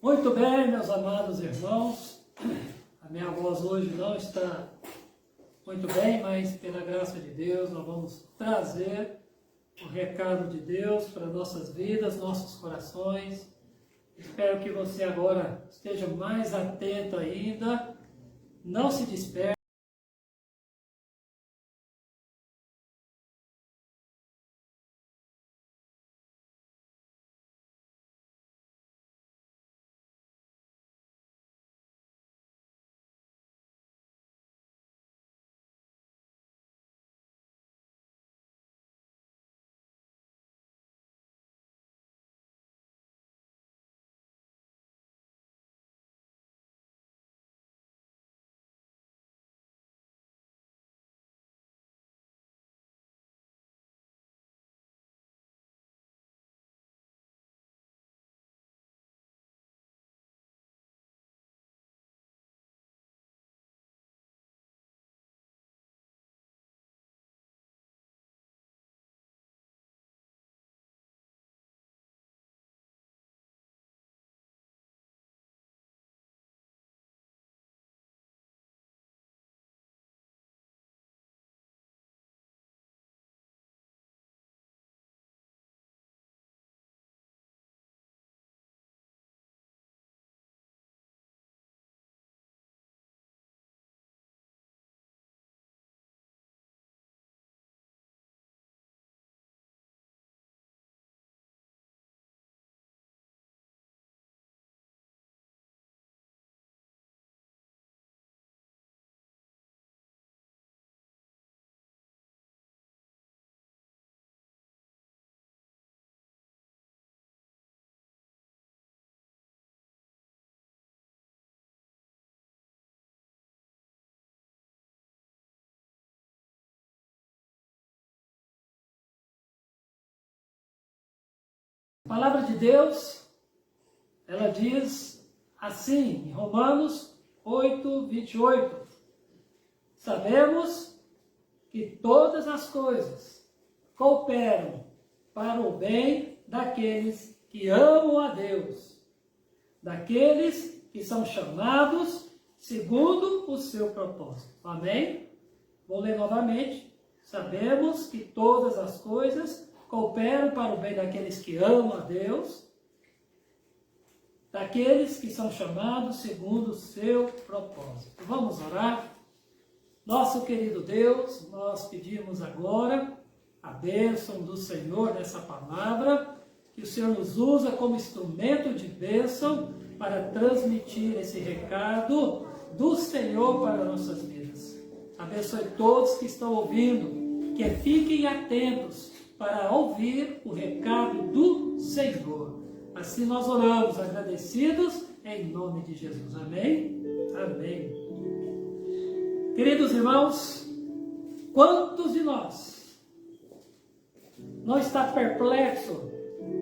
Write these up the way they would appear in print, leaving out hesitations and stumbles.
Muito bem, meus amados irmãos, a minha voz hoje não está muito bem, mas pela graça de Deus nós vamos trazer o recado de Deus para nossas vidas, nossos corações. Espero que você agora esteja mais atento ainda, não se disperse. A palavra de Deus, ela diz assim, em Romanos 8, 28, sabemos que todas as coisas cooperam para o bem daqueles que amam a Deus, daqueles que são chamados segundo o seu propósito. Amém? Vou ler novamente. Sabemos que todas as coisas cooperam para o bem daqueles que amam a Deus, daqueles que são chamados segundo o seu propósito. Vamos orar? Nosso querido Deus, nós pedimos agora a bênção do Senhor nessa palavra, que o Senhor nos usa como instrumento de bênção para transmitir esse recado do Senhor para nossas vidas. Abençoe todos que estão ouvindo, que fiquem atentos para ouvir o recado do Senhor. Assim nós oramos, agradecidos, em nome de Jesus. Amém? Amém. Queridos irmãos, quantos de nós não está perplexo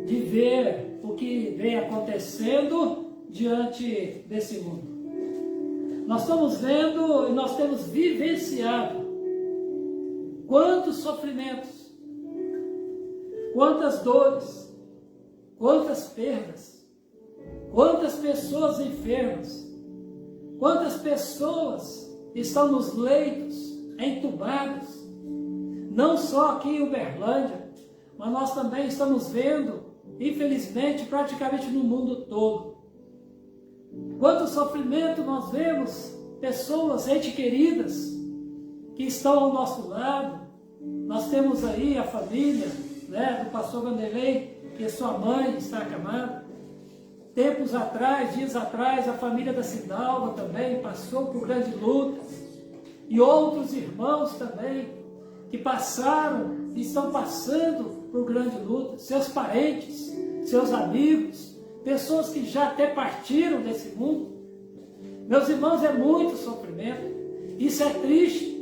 de ver o que vem acontecendo diante desse mundo? Nós estamos vendo e nós temos vivenciado quantos sofrimentos, quantas dores, quantas perdas, quantas pessoas enfermas, quantas pessoas estão nos leitos, entubadas, não só aqui em Uberlândia, mas nós também estamos vendo, infelizmente, praticamente no mundo todo. Quanto sofrimento nós vemos, pessoas, entes queridas, que estão ao nosso lado. Nós temos aí a família, do pastor Vanderlei, que sua mãe está acamada. Tempos atrás, dias atrás, a família da Cidalva também passou por grandes lutas. E outros irmãos também, que passaram e estão passando por grandes lutas. Seus parentes, seus amigos, pessoas que já até partiram desse mundo. Meus irmãos, é muito sofrimento. Isso é triste.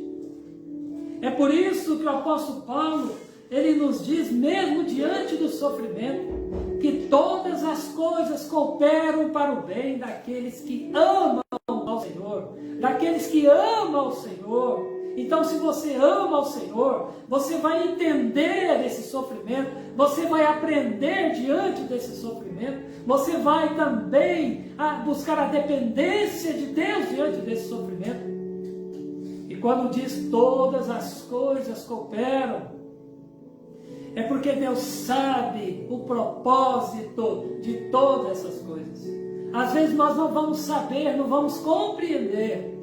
É por isso que o apóstolo Paulo, ele nos diz, mesmo diante do sofrimento, que todas as coisas cooperam para o bem daqueles que amam ao Senhor, daqueles que amam ao Senhor. Então, se você ama ao Senhor, você vai entender esse sofrimento, você vai aprender diante desse sofrimento, você vai também buscar a dependência de Deus diante desse sofrimento. E quando diz todas as coisas cooperam, é porque Deus sabe o propósito de todas essas coisas. Às vezes nós não vamos saber, não vamos compreender,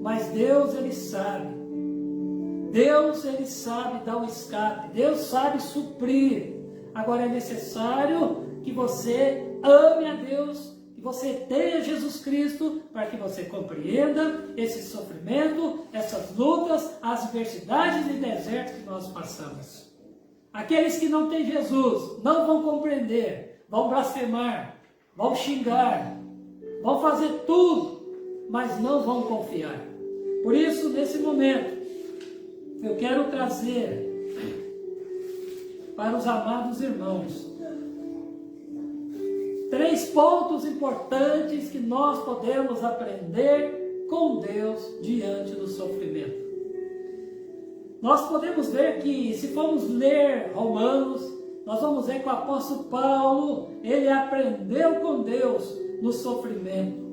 mas Deus, Ele sabe. Deus, Ele sabe dar o escape. Deus sabe suprir. Agora é necessário que você ame a Deus, que você tenha Jesus Cristo, para que você compreenda esse sofrimento, essas lutas, as adversidades e desertos que nós passamos. Aqueles que não têm Jesus não vão compreender, vão blasfemar, vão xingar, vão fazer tudo, mas não vão confiar. Por isso, nesse momento, eu quero trazer para os amados irmãos 3 pontos importantes que nós podemos aprender com Deus diante do sofrimento. Nós podemos ver que, se formos ler Romanos, nós vamos ver que o apóstolo Paulo, ele aprendeu com Deus no sofrimento.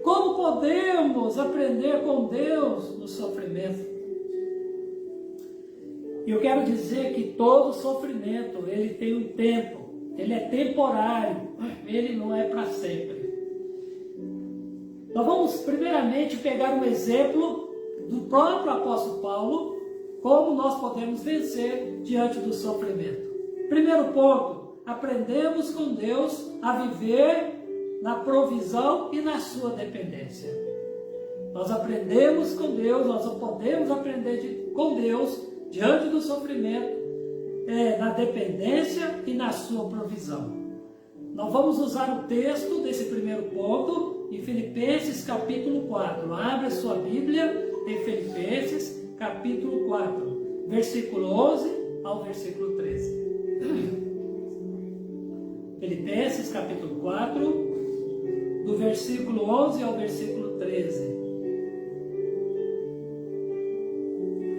Como podemos aprender com Deus no sofrimento? E eu quero dizer que todo sofrimento, ele tem um tempo, ele é temporário, ele não é para sempre. Nós vamos primeiramente pegar um exemplo do próprio apóstolo Paulo, como nós podemos vencer diante do sofrimento. Primeiro ponto, aprendemos com Deus a viver na provisão e na sua dependência. Nós aprendemos com Deus, nós podemos aprender com Deus diante do sofrimento, na dependência e na sua provisão. Nós vamos usar o texto desse primeiro ponto em Filipenses capítulo 4. Abra a sua Bíblia em Filipenses capítulo 4, versículo 11 ao versículo 13. Filipenses capítulo 4, do versículo 11 ao versículo 13.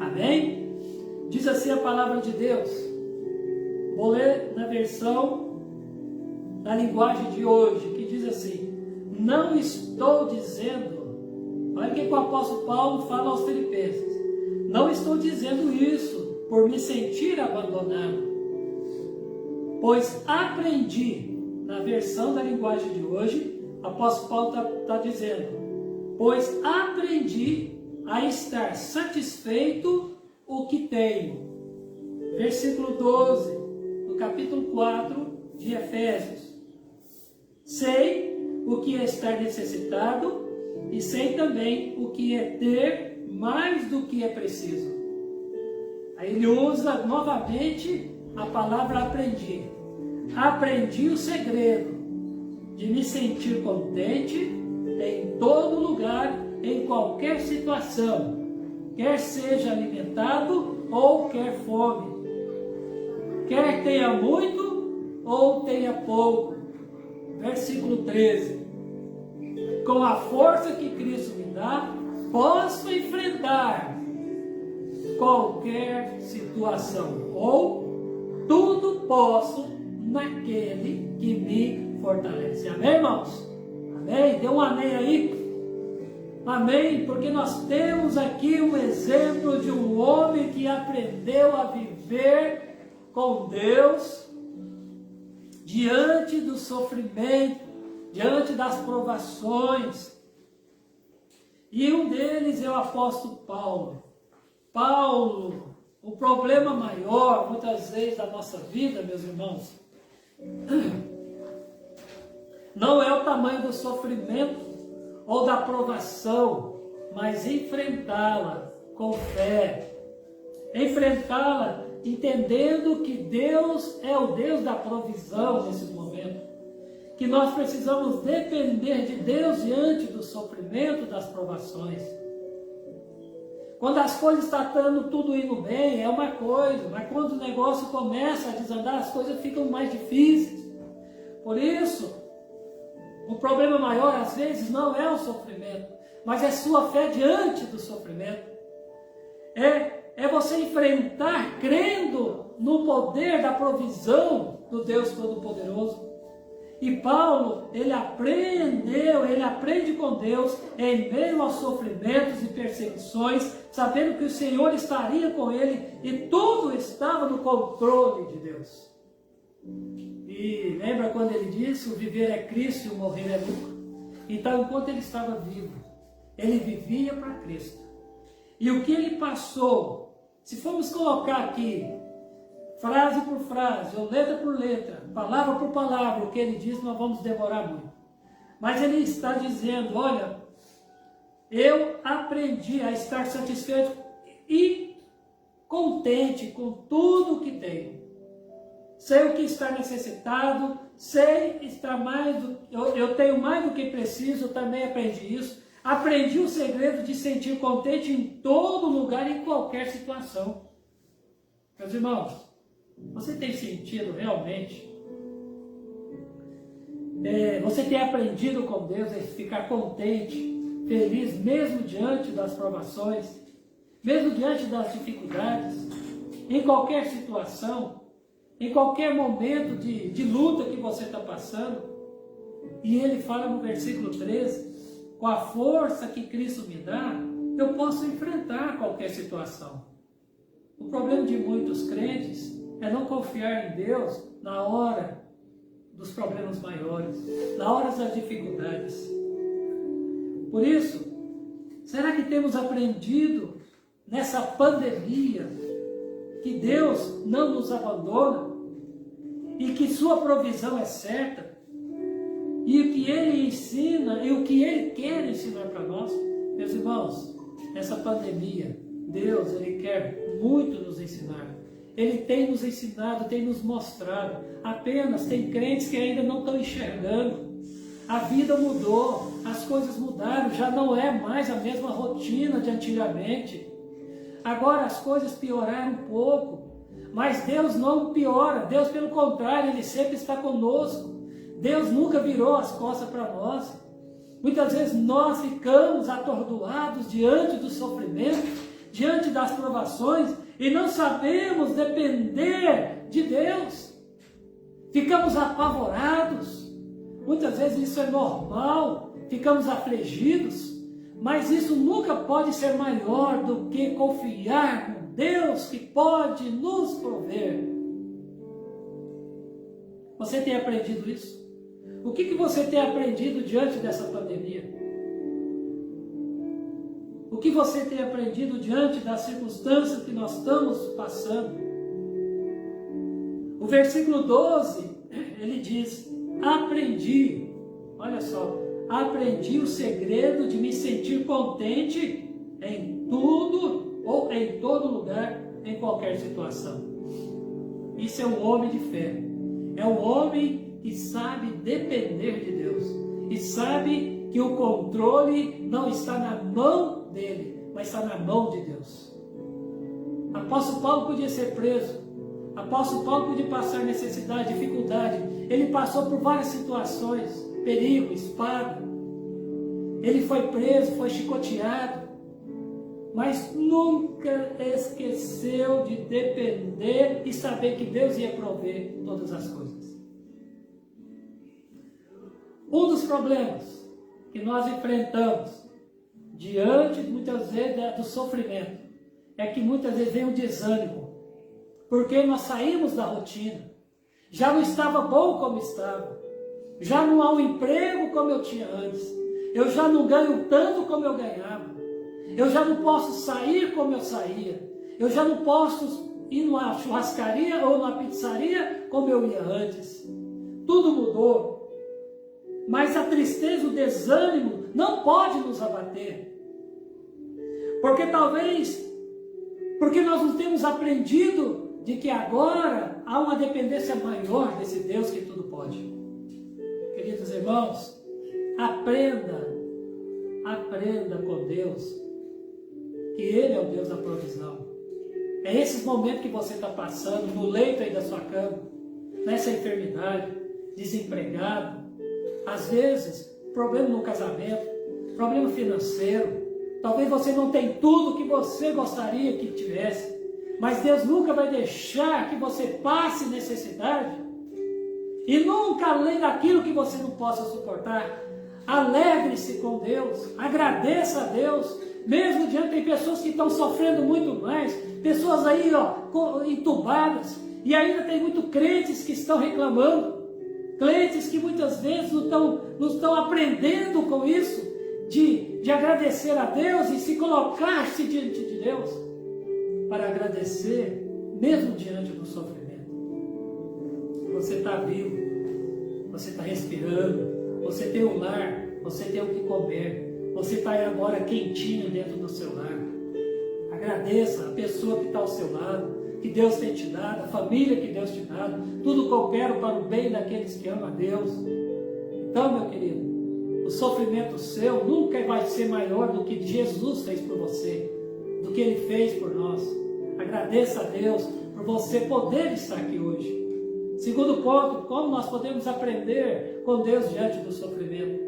Amém? Diz assim a palavra de Deus. Vou ler na versão da linguagem de hoje, que diz assim: não estou dizendo, olha o que o apóstolo Paulo fala aos filipenses, não estou dizendo isso por me sentir abandonado, pois aprendi, na versão da linguagem de hoje, o apóstolo Paulo está dizendo, pois aprendi a estar satisfeito o que tenho. Versículo 12, do capítulo 4 de Efésios. Sei o que é estar necessitado e sei também o que é ter mais do que é preciso. Aí ele usa novamente a palavra aprendi. Aprendi o segredo de me sentir contente em todo lugar, em qualquer situação, quer seja alimentado ou quer fome, quer tenha muito ou tenha pouco. Versículo 13. Com a força que Cristo me dá, posso enfrentar qualquer situação, ou tudo posso naquele que me fortalece. Amém, irmãos? Amém? Dê um amém aí. Amém? Porque nós temos aqui um exemplo de um homem que aprendeu a viver com Deus diante do sofrimento, diante das provações. E um deles é o apóstolo Paulo. Paulo, o problema maior, muitas vezes, da nossa vida, meus irmãos, não é o tamanho do sofrimento ou da provação, mas enfrentá-la com fé. Enfrentá-la entendendo que Deus é o Deus da provisão nesses momentos. Que nós precisamos depender de Deus diante do sofrimento, das provações. Quando as coisas estão tudo indo bem, é uma coisa, mas quando o negócio começa a desandar, as coisas ficam mais difíceis. Por isso, o problema maior, às vezes, não é o sofrimento, mas é sua fé diante do sofrimento. É é você enfrentar crendo no poder da provisão do Deus Todo-Poderoso. E Paulo, ele aprende com Deus em meio aos sofrimentos e perseguições, sabendo que o Senhor estaria com ele e tudo estava no controle de Deus. E lembra quando ele disse, o viver é Cristo e o morrer é lucro? Então, enquanto ele estava vivo, ele vivia para Cristo. E o que ele passou, se formos colocar aqui, frase por frase, ou letra por letra, palavra por palavra, o que ele diz, nós vamos demorar muito. Mas ele está dizendo, olha, eu aprendi a estar satisfeito e contente com tudo o que tenho. Sei o que está necessitado, sei estar eu tenho mais do que preciso, eu também aprendi isso. Aprendi o segredo de sentir contente em todo lugar, em qualquer situação. Meus irmãos, você tem sentido realmente? Você tem aprendido com Deus a ficar contente, feliz, mesmo diante das provações, mesmo diante das dificuldades, em qualquer situação, em qualquer momento de luta que você está passando? E ele fala no versículo 13, com a força que Cristo me dá, eu posso enfrentar qualquer situação. O problema de muitos crentes é não confiar em Deus na hora dos problemas maiores, na hora das dificuldades. Por isso, será que temos aprendido nessa pandemia que Deus não nos abandona e que sua provisão é certa e o que Ele ensina e o que Ele quer ensinar para nós? Meus irmãos, nessa pandemia, Deus, Ele quer muito nos ensinar. Ele tem nos ensinado, tem nos mostrado. Apenas tem crentes que ainda não estão enxergando. A vida mudou, as coisas mudaram, já não é mais a mesma rotina de antigamente. Agora as coisas pioraram um pouco, mas Deus não piora. Deus, pelo contrário, Ele sempre está conosco. Deus nunca virou as costas para nós. Muitas vezes nós ficamos atordoados diante do sofrimento, diante das provações, e não sabemos depender de Deus. Ficamos apavorados. Muitas vezes isso é normal, ficamos afligidos, mas isso nunca pode ser maior do que confiar no Deus que pode nos prover. Você tem aprendido isso? O que você tem aprendido diante dessa pandemia? O que você tem aprendido diante das circunstâncias que nós estamos passando? O versículo 12, ele diz, aprendi, olha só, aprendi o segredo de me sentir contente em tudo ou em todo lugar, em qualquer situação. Isso é um homem de fé, é um homem que sabe depender de Deus e sabe que o controle não está na mão dele, mas está na mão de Deus. Apóstolo Paulo podia ser preso, apóstolo Paulo podia passar necessidade, dificuldade, ele passou por várias situações, perigo, espada, ele foi preso, foi chicoteado, mas nunca esqueceu de depender e saber que Deus ia prover todas as coisas. Um dos problemas que nós enfrentamos diante, muitas vezes, do sofrimento, é que muitas vezes vem o desânimo, porque nós saímos da rotina, já não estava bom como estava, já não há um emprego como eu tinha antes, eu já não ganho tanto como eu ganhava, eu já não posso sair como eu saía, eu já não posso ir numa churrascaria ou numa pizzaria como eu ia antes. Tudo mudou. Mas a tristeza, o desânimo não pode nos abater. Porque porque nós não temos aprendido de que agora há uma dependência maior desse Deus que tudo pode. Queridos irmãos, aprenda com Deus, que Ele é o Deus da provisão. É esses momentos que você está passando, no leito aí da sua cama, nessa enfermidade, desempregado, às vezes, problema no casamento, problema financeiro, Talvez você não tenha tudo que você gostaria que tivesse, mas Deus nunca vai deixar que você passe necessidade e nunca além daquilo que você não possa suportar. Alegre-se com Deus, agradeça a Deus, mesmo diante de pessoas que estão sofrendo muito mais, pessoas aí entubadas, e ainda tem muitos crentes que estão reclamando, crentes que muitas vezes não estão aprendendo com isso, de agradecer a Deus e se colocar-se diante de Deus, para agradecer, mesmo diante do sofrimento. Você está vivo, você está respirando, você tem um lar, você tem o que comer, você está aí agora quentinho dentro do seu lar. Agradeça a pessoa que está ao seu lado, que Deus tem te dado, a família que Deus te dado, tudo coopera para o bem daqueles que amam a Deus. Então, meu querido, o sofrimento seu nunca vai ser maior do que Jesus fez por você, do que Ele fez por nós. Agradeça a Deus por você poder estar aqui hoje. Segundo ponto, como nós podemos aprender com Deus diante do sofrimento?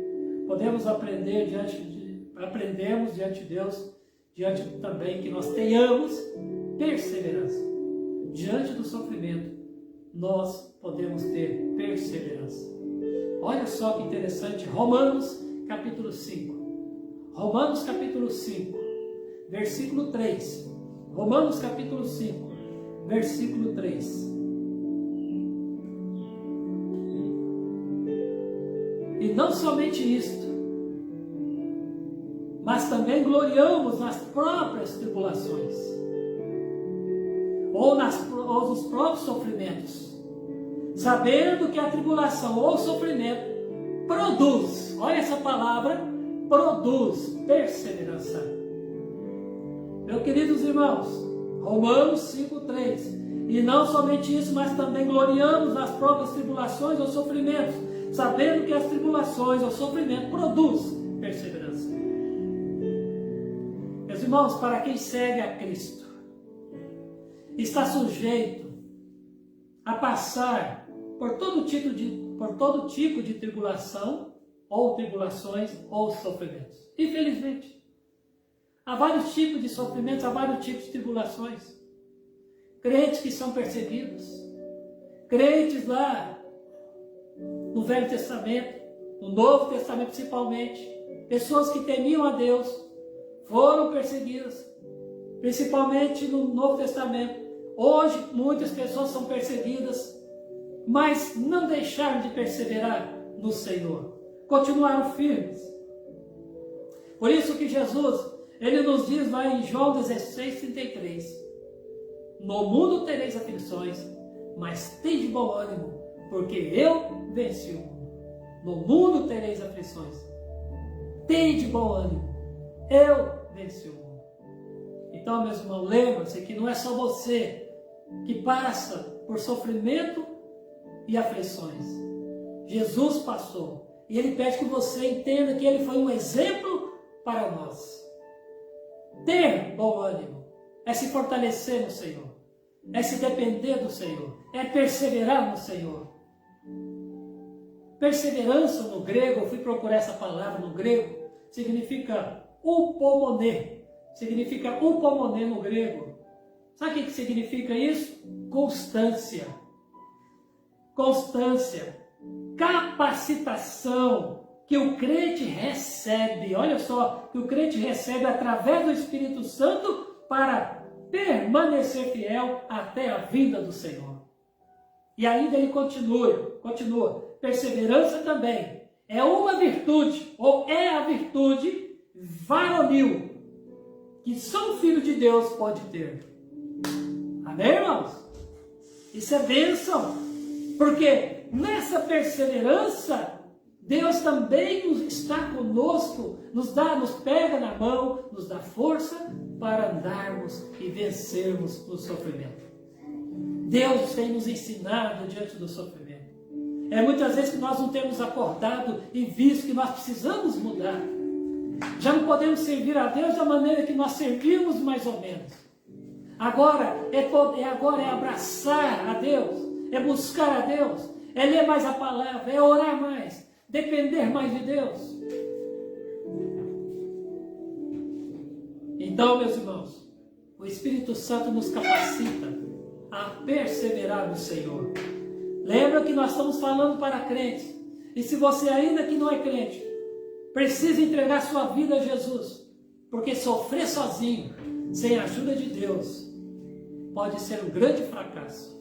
Podemos aprender aprendemos diante de Deus, diante também que nós tenhamos perseverança. Diante do sofrimento, nós podemos ter perseverança. Olha só que interessante, Romanos capítulo 5. Romanos capítulo 5, versículo 3. Romanos capítulo 5, versículo 3. E não somente isto, mas também gloriamos nas próprias tribulações, ou nos próprios sofrimentos, sabendo que a tribulação ou sofrimento produz, olha essa palavra, produz perseverança. Meus queridos irmãos, Romanos 5,3. E não somente isso, mas também gloriamos nas próprias tribulações ou sofrimentos, sabendo que as tribulações ou sofrimento produz perseverança. Meus irmãos, para quem segue a Cristo, está sujeito a passar por todo tipo de tribulação, ou tribulações, ou sofrimentos. Infelizmente, há vários tipos de sofrimentos, há vários tipos de tribulações. Crentes que são perseguidos, crentes lá no Velho Testamento, no Novo Testamento principalmente, pessoas que temiam a Deus, foram perseguidas, principalmente no Novo Testamento. Hoje muitas pessoas são perseguidas, mas não deixaram de perseverar no Senhor, continuaram firmes. Por isso que Jesus, Ele nos diz lá em João 16:33, no mundo tereis aflições, mas tende bom ânimo, porque eu venci o mundo. No mundo tereis aflições, tende bom ânimo, eu venci o mundo. Então, meus irmãos, lembra-se que não é só você que passa por sofrimento e aflições. Jesus passou, e Ele pede que você entenda que Ele foi um exemplo para nós. Ter bom ânimo é se fortalecer no Senhor, é se depender do Senhor, é perseverar no Senhor. Perseverança no grego, eu fui procurar essa palavra no grego, significa upomoné, no grego. Sabe o que significa isso? Constância, capacitação que o crente recebe, olha só, que o crente recebe através do Espírito Santo para permanecer fiel até a vinda do Senhor. E ainda ele continua, perseverança também é uma virtude, ou é a virtude varonil, que só um filho de Deus pode ter. Amém, irmãos? Isso é bênção, porque nessa perseverança, Deus também está conosco, nos pega na mão, nos dá força para andarmos e vencermos o sofrimento. Deus tem nos ensinado diante do sofrimento. É muitas vezes que nós não temos acordado e visto que nós precisamos mudar. Já não podemos servir a Deus da maneira que nós servimos mais ou menos. Agora é abraçar a Deus, é buscar a Deus, é ler mais a palavra, é orar mais, depender mais de Deus. Então, meus irmãos, o Espírito Santo nos capacita a perseverar no Senhor. Lembra que nós estamos falando para crentes. E se você ainda que não é crente, precisa entregar sua vida a Jesus, porque sofrer sozinho, sem a ajuda de Deus, pode ser um grande fracasso.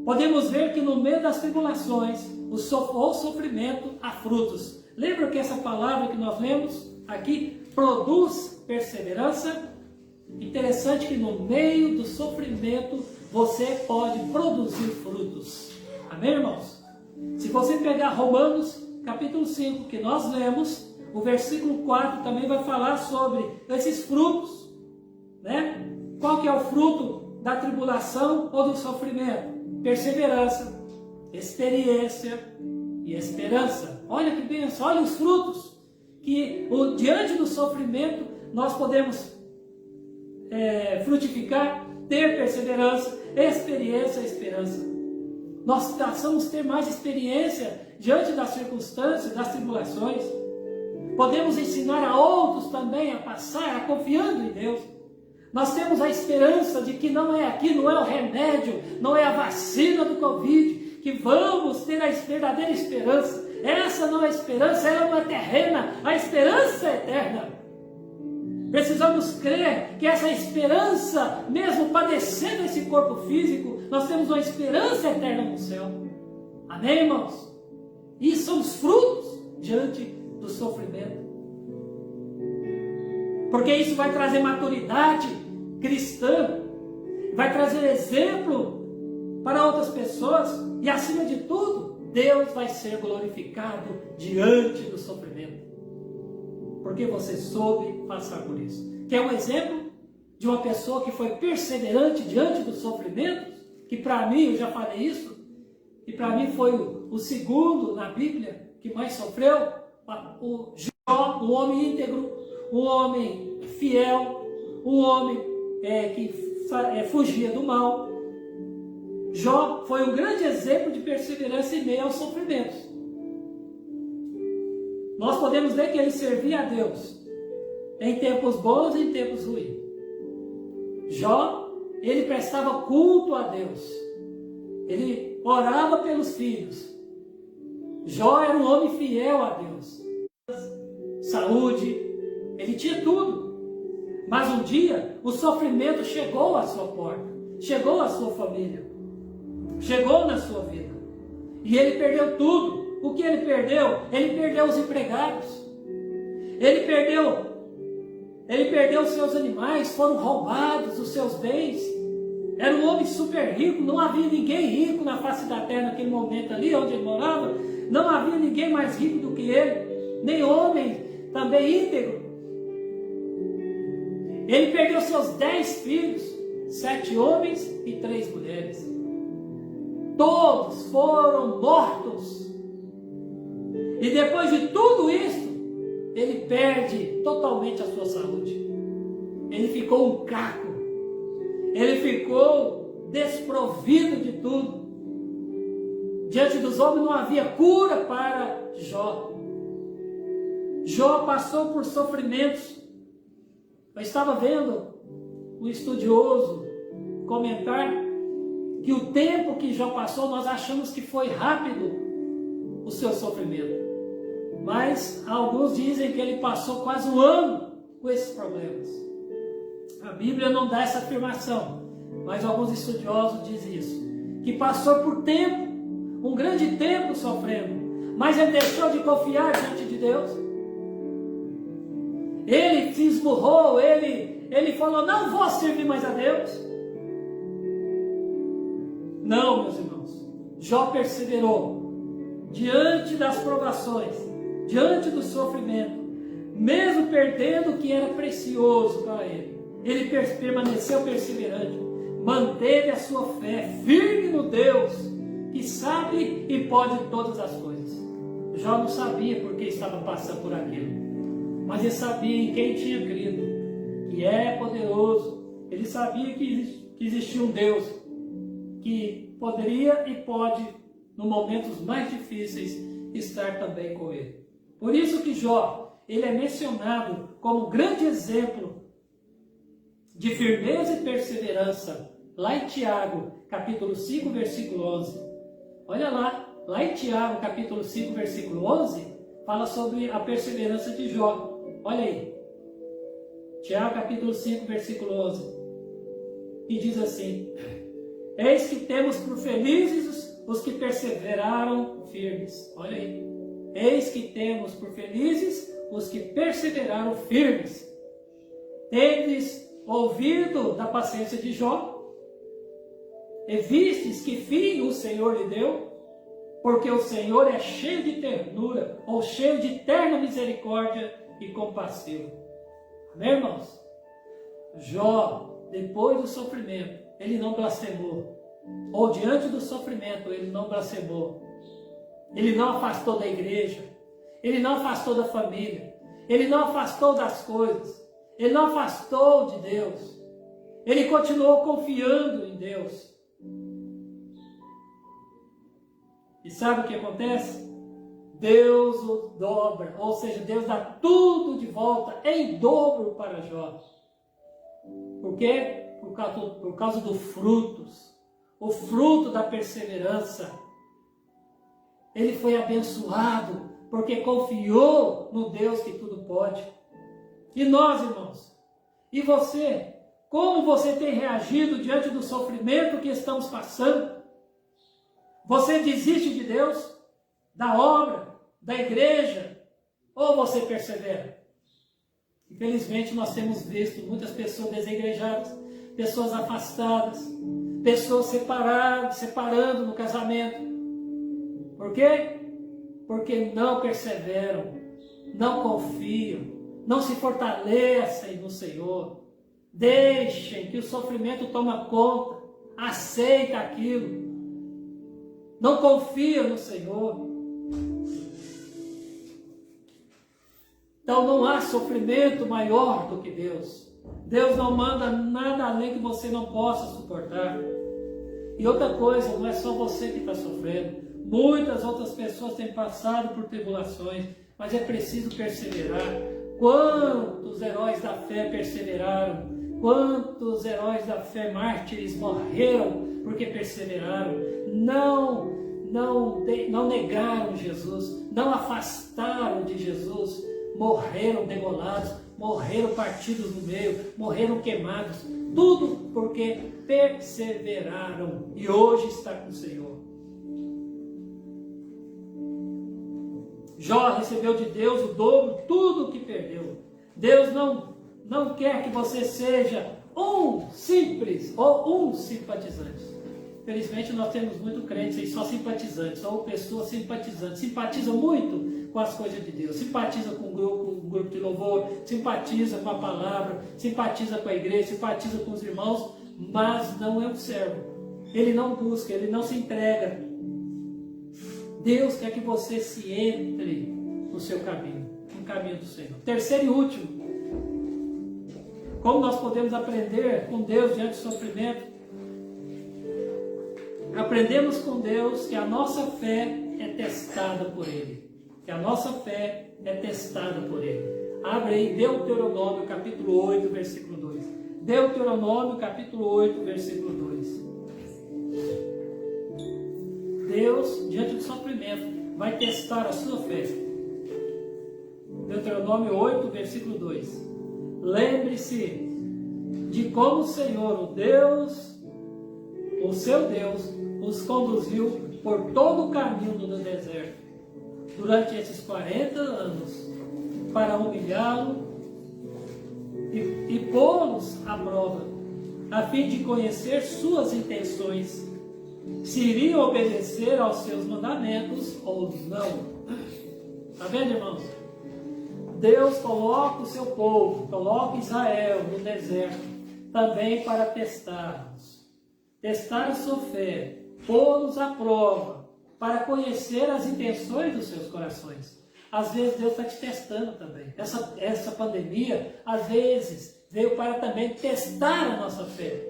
Podemos ver que no meio das tribulações, ou sofrimento, há frutos. Lembra que essa palavra que nós lemos aqui produz perseverança? Interessante que no meio do sofrimento você pode produzir frutos. Amém, irmãos? Se você pegar Romanos capítulo 5, que nós lemos, o versículo 4 também vai falar sobre esses frutos, né? Qual que é o fruto da tribulação ou do sofrimento? Perseverança, experiência e esperança. Olha que bênção, olha os frutos que diante do sofrimento nós podemos frutificar, ter perseverança, experiência e esperança. Nós passamos a ter mais experiência diante das circunstâncias, das tribulações. Podemos ensinar a outros também a passar, confiando em Deus. Nós temos a esperança de que não é aqui, não é o remédio, não é a vacina do Covid, que vamos ter a verdadeira esperança. Essa não é a esperança, ela não é terrena, a esperança é eterna. Precisamos crer que essa esperança, mesmo padecendo esse corpo físico, nós temos uma esperança eterna no céu. Amém, irmãos? E são os frutos diante do sofrimento. Porque isso vai trazer maturidade cristã, vai trazer exemplo para outras pessoas e, acima de tudo, Deus vai ser glorificado diante do sofrimento. Porque você soube passar por isso. Quer um exemplo de uma pessoa que foi perseverante diante dos sofrimentos? Que para mim, eu já falei isso, e para mim foi o segundo na Bíblia que mais sofreu, o Jó, um homem íntegro, um homem fiel, um homem que fugia do mal. Jó foi um grande exemplo de perseverança em meio aos sofrimentos. Nós podemos ver que ele servia a Deus em tempos bons e em tempos ruins. Jó, ele prestava culto a Deus. Ele orava pelos filhos. Jó era um homem fiel a Deus. Saúde, ele tinha tudo. Mas um dia, o sofrimento chegou à sua porta. Chegou à sua família. Chegou na sua vida. E ele perdeu tudo. O que ele perdeu? Ele perdeu os empregados. Ele perdeu os seus animais, foram roubados os seus bens. Era um homem super rico, não havia ninguém rico na face da terra naquele momento ali onde ele morava. Não havia ninguém mais rico do que ele, nem homem também íntegro. Ele perdeu seus 10 filhos, 7 homens e 3 mulheres. Todos foram mortos. E depois de tudo isso, ele perde totalmente a sua saúde. Ele ficou um caco. Ele ficou desprovido de tudo. Diante dos homens não havia cura para Jó. Jó passou por sofrimentos. Eu estava vendo um estudioso comentar que o tempo que Jó passou, nós achamos que foi rápido o seu sofrimento. Mas alguns dizem que ele passou quase um ano com esses problemas. A Bíblia não dá essa afirmação, mas alguns estudiosos dizem isso. Que passou por tempo, um grande tempo sofrendo, mas ele deixou de confiar diante de Deus. Ele se esmurrou, ele falou, não vou servir mais a Deus. Não, meus irmãos, Jó perseverou diante das provações, diante do sofrimento, mesmo perdendo o que era precioso para ele. Ele permaneceu perseverante, manteve a sua fé firme no Deus, que sabe e pode todas as coisas. Jó não sabia porque estava passando por aquilo, mas ele sabia em quem tinha crido, que é poderoso. Ele sabia que existia um Deus que poderia e pode, nos momentos mais difíceis, estar também com ele. Por isso que Jó, ele é mencionado como grande exemplo de firmeza e perseverança. Lá em Tiago, capítulo 5, versículo 11. Olha lá em Tiago, capítulo 5, versículo 11, fala sobre a perseverança de Jó. Olha aí. Tiago, capítulo 5, versículo 11. E diz assim: eis que temos por felizes os que perseveraram firmes. Olha aí. Eis que temos por felizes os que perseveraram firmes. Tendes ouvido da paciência de Jó? E vistes que fim o Senhor lhe deu? Porque o Senhor é cheio de ternura, ou cheio de terna misericórdia e compassivo. Amém, irmãos? Jó, depois do sofrimento, ele não blasfemou. Ou diante do sofrimento, ele não blasfemou. Ele não afastou da igreja. Ele não afastou da família. Ele não afastou das coisas. Ele não afastou de Deus. Ele continuou confiando em Deus. E sabe o que acontece? Deus o dobra, ou seja, Deus dá tudo de volta em dobro para Jó. Por quê? Por causa dos frutos. O fruto da perseverança. Ele foi abençoado porque confiou no Deus que tudo pode. E nós, irmãos? E você? Como você tem reagido diante do sofrimento que estamos passando? Você desiste de Deus? Da obra? Da igreja? Ou você persevera? Infelizmente nós temos visto muitas pessoas desigrejadas, pessoas afastadas, pessoas separando no casamento. Por quê? Porque não perseveram, não confiam, não se fortalecem no Senhor. Deixem que o sofrimento tome conta, aceita aquilo. Não confia no Senhor. Então não há sofrimento maior do que Deus. Deus não manda nada além que você não possa suportar. E outra coisa, não é só você que está sofrendo. Muitas outras pessoas têm passado por tribulações, mas é preciso perseverar. Quantos heróis da fé perseveraram? Quantos heróis da fé mártires morreram porque perseveraram? Não negaram Jesus, não afastaram de Jesus, morreram degolados, morreram partidos no meio, morreram queimados, tudo porque perseveraram e hoje está com o Senhor. Jó recebeu de Deus o dobro, tudo o que perdeu. Deus não quer que você seja um simples ou um simpatizante. Felizmente nós temos muito crentes aí, só simpatizantes, ou pessoas simpatizantes. Simpatiza muito com as coisas de Deus, simpatiza com um grupo de louvor, simpatiza com a palavra, simpatiza com a igreja, simpatiza com os irmãos, mas não é um servo. Ele não busca, ele não se entrega. Deus quer que você se entre no seu caminho, no caminho do Senhor. Terceiro e último, como nós podemos aprender com Deus diante do sofrimento? Aprendemos com Deus que a nossa fé é testada por Ele. Que a nossa fé é testada por Ele. Abre aí Deuteronômio capítulo 8, versículo 2. Deuteronômio capítulo 8, versículo 2. Deus, diante do sofrimento, vai testar a sua fé. Deuteronômio 8, versículo 2. Lembre-se de como o Senhor, o seu Deus, os conduziu por todo o caminho do deserto, durante esses 40 anos, para humilhá-lo e pô-los à prova, a fim de conhecer suas intenções, se iriam obedecer aos seus mandamentos ou não. Está vendo, irmãos? Deus coloca o seu povo, coloca Israel no deserto, também para testar-nos. Testar a sua fé, pô-los à prova, para conhecer as intenções dos seus corações. Às vezes Deus está te testando também. Essa pandemia, às vezes, veio para também testar a nossa fé.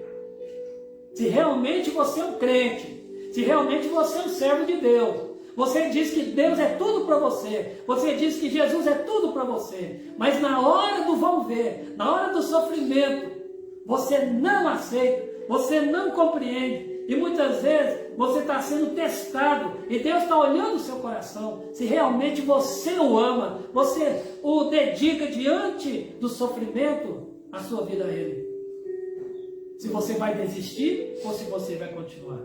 Se realmente você é um crente, se realmente você é um servo de Deus, você diz que Deus é tudo para você, você diz que Jesus é tudo para você, mas na hora do vamos ver, na hora do sofrimento, você não aceita, você não compreende. E muitas vezes você está sendo testado e Deus está olhando o seu coração. Se realmente você o ama, você o dedica diante do sofrimento, a sua vida a Ele. Se você vai desistir ou se você vai continuar.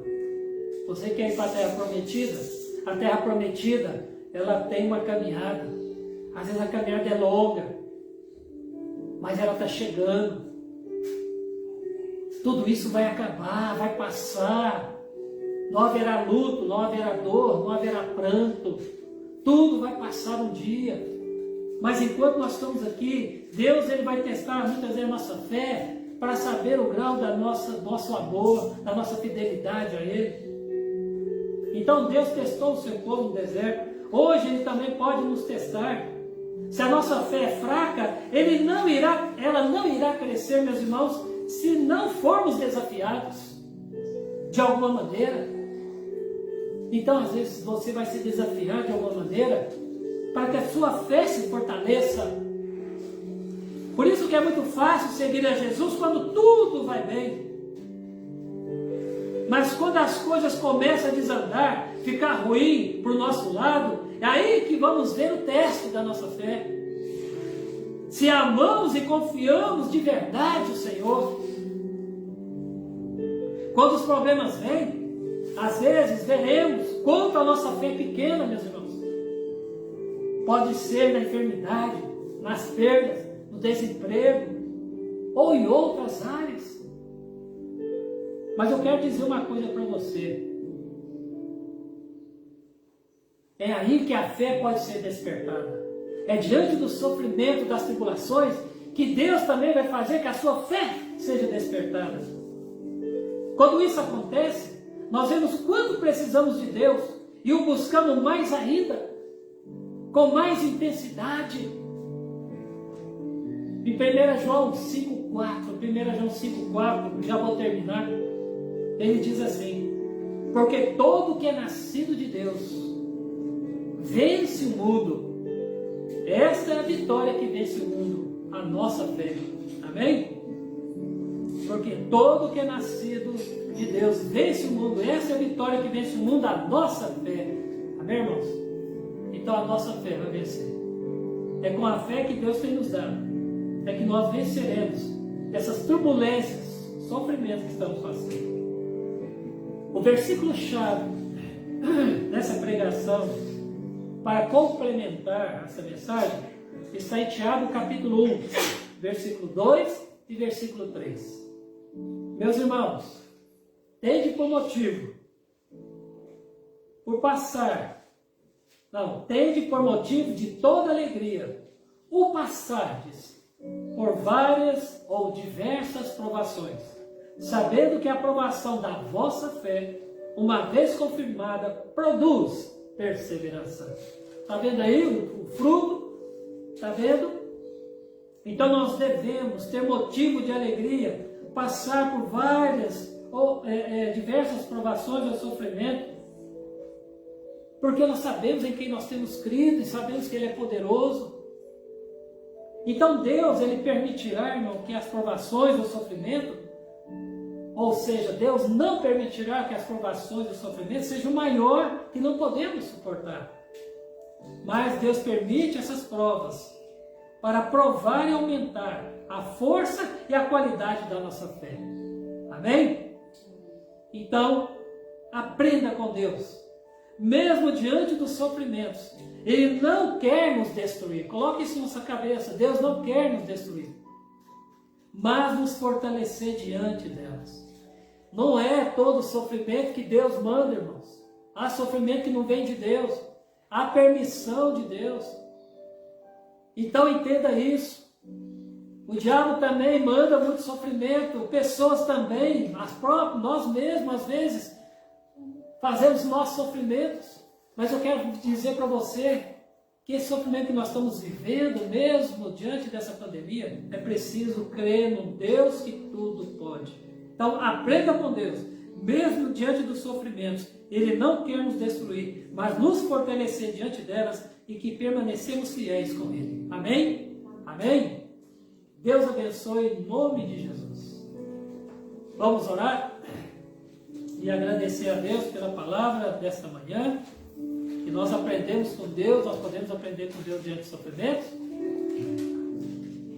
Você quer ir para a Terra Prometida? A Terra Prometida, ela tem uma caminhada. Às vezes a caminhada é longa, mas ela está chegando. Tudo isso vai acabar, vai passar. Não haverá luto, não haverá dor, não haverá pranto. Tudo vai passar um dia. Mas enquanto nós estamos aqui, Deus ele vai testar muitas vezes a nossa fé para saber o grau do nosso amor, da nossa fidelidade a Ele. Então Deus testou o seu povo no deserto. Hoje Ele também pode nos testar. Se a nossa fé é fraca, ela não irá crescer, meus irmãos, se não formos desafiados de alguma maneira. Então, às vezes, você vai se desafiar de alguma maneira para que a sua fé se fortaleça. Por isso que é muito fácil seguir a Jesus quando tudo vai bem. Mas quando as coisas começam a desandar, ficar ruim para o nosso lado, é aí que vamos ver o teste da nossa fé. Se amamos e confiamos de verdade o Senhor. Quando os problemas vêm, às vezes veremos quanto a nossa fé é pequena, meus irmãos. Pode ser na enfermidade, nas perdas, no desemprego, ou em outras áreas. Mas eu quero dizer uma coisa para você. É aí que a fé pode ser despertada. É diante do sofrimento, das tribulações, que Deus também vai fazer que a sua fé seja despertada. Quando isso acontece, nós vemos quanto precisamos de Deus e o buscamos mais ainda, com mais intensidade. Em 1 João 5,4, já vou terminar, ele diz assim: porque todo que é nascido de Deus vence o mundo. Esta é a vitória que vence o mundo, a nossa fé. Amém? Porque todo que é nascido de Deus vence o mundo. Essa é a vitória que vence o mundo, a nossa fé. Amém, irmãos? Então a nossa fé vai vencer. É com a fé que Deus tem nos dado, é que nós venceremos essas turbulências, sofrimentos que estamos passando. O versículo-chave dessa pregação, para complementar essa mensagem, está em Tiago capítulo 1, versículo 2 e versículo 3. Meus irmãos, tende por motivo, tende por motivo de toda alegria, o passardes por várias ou diversas provações, sabendo que a provação da vossa fé, uma vez confirmada, produz perseverança. Está vendo aí o fruto? Está vendo? Então nós devemos ter motivo de alegria, passar por várias ou diversas provações ou sofrimento, porque nós sabemos em quem nós temos crido e sabemos que Ele é poderoso. Então Deus, Ele permitirá, irmão, que as provações ou sofrimento, ou seja, Deus não permitirá que as provações e o sofrimento sejam maior que não podemos suportar. Mas Deus permite essas provas para provar e aumentar a força e a qualidade da nossa fé. Amém? Então, aprenda com Deus. Mesmo diante dos sofrimentos, Ele não quer nos destruir. Coloque isso na sua cabeça. Deus não quer nos destruir, mas nos fortalecer diante delas. Não é todo sofrimento que Deus manda, irmãos. Há sofrimento que não vem de Deus. Há permissão de Deus. Então entenda isso. O diabo também manda muito sofrimento. Pessoas também, nós mesmos, às vezes, fazemos nossos sofrimentos. Mas eu quero dizer para você que esse sofrimento que nós estamos vivendo, mesmo diante dessa pandemia, é preciso crer no Deus que tudo pode. Então aprenda com Deus, mesmo diante dos sofrimentos, Ele não quer nos destruir, mas nos fortalecer diante delas e que permanecemos fiéis com Ele. Amém? Amém? Deus abençoe em nome de Jesus. Vamos orar e agradecer a Deus pela palavra desta manhã, que nós aprendemos com Deus, nós podemos aprender com Deus diante do sofrimento.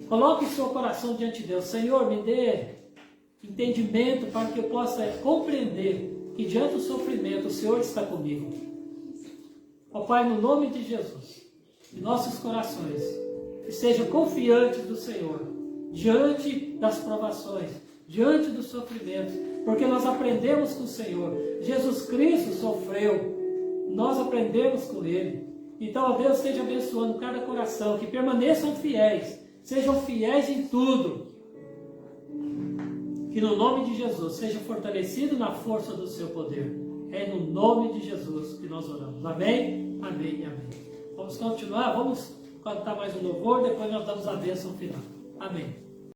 Coloque o seu coração diante de Deus. Senhor, me dê entendimento para que eu possa compreender que diante do sofrimento o Senhor está comigo. Ó Pai, no nome de Jesus, em nossos corações, que sejam confiantes do Senhor, diante das provações, diante do sofrimento, porque nós aprendemos com o Senhor. Jesus Cristo sofreu, nós aprendemos com Ele. Então, ó Deus, esteja abençoando cada coração, que permaneçam fiéis, sejam fiéis em tudo. Que no nome de Jesus seja fortalecido na força do seu poder. É no nome de Jesus que nós oramos. Amém? Amém e amém. Vamos continuar, vamos cantar mais um louvor, depois nós damos a bênção final. Amém.